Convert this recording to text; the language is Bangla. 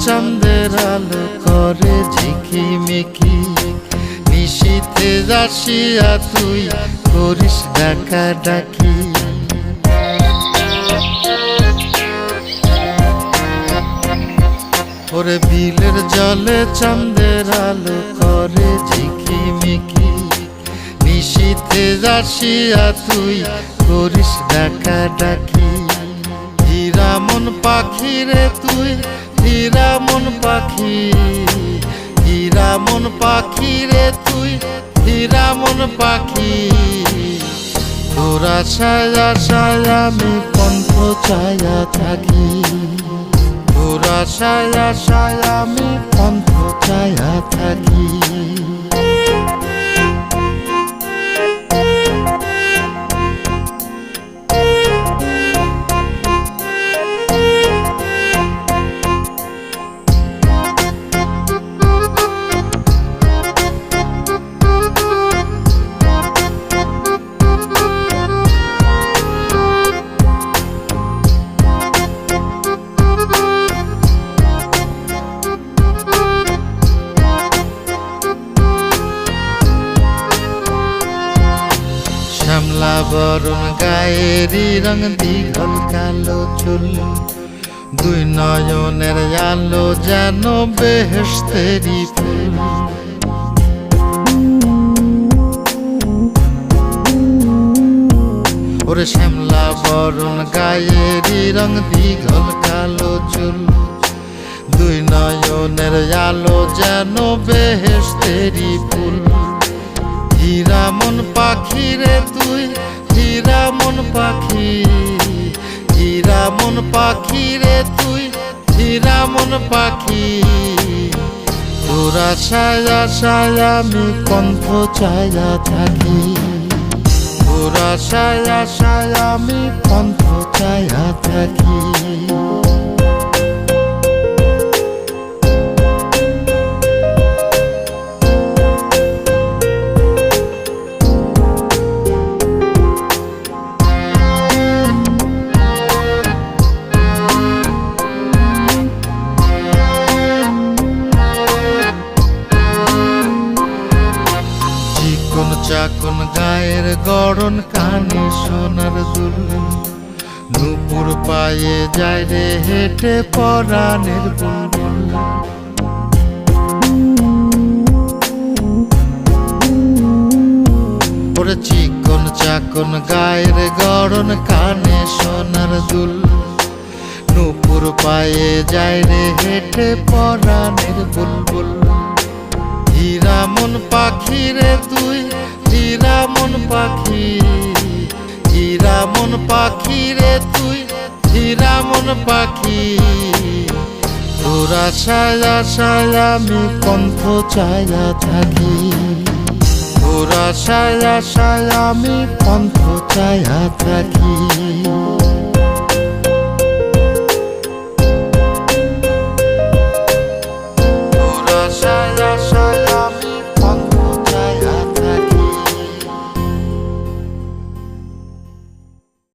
চাঁদের আলো করে ঝিকিমিকি, নিশীথে আসিয়া তুই করিস ডাকাডাকি। ওরে বিলের জলে চাঁদের আলো করে ঝিকিমিকি, নিশীথে আসিয়া তুই করিস ডাকাডাকি। হীরা মন পাখি রে তুই, হীরা মন পাখি, হীরা মন পাখি রে তুই, হীরা মন পাখি। তোর আশায় আশায় আমি পন্থ চায়া থাকি, তোর আশায় আশায় আমি পন্থ চায়া থাকি। শ্যামলা বরণ গায়েরি রং দীঘল কালো চুল, দুই নয়নের আলো যেন বেহেশতেরি ফুল। ওরে শ্যামলা বরণ গায়েরি রং দীঘল কালো চুল, দুই নয়নের আলো যেন বেহেশতেরি ফুল। হীরা মন পাখি রে তুই, হীরা মন পাখি, হীরা মন পাখি রে তুই, হীরা মন পাখি। তোর আশায় আশায় আমি পন্থ চায়া থাকি, তোর আশায় আশায় আমি পন্থ চায়া থাকি। চিকন চাকন গায়ের গড়ন, কানে সোনার দুল, নুপুর পায়ে যায় রে হেঁটে পরাণের বুলবুল। ওরে চিকন চাকন গায়ের গড়ন, কানে সোনার দুল, নুপুর পায়ে যায় রে হেঁটে পরাণের বুলবুল। হীরা মন পাখি রে তুই, হীরা মন পাখি, হীরা মন পাখি রে তুই, হীরা মন পাখি। তোর আশায় আশায় আমি পন্থ চায়া থাকি, তোর আশায় আশায় আমি পন্থ চায়া থাকি।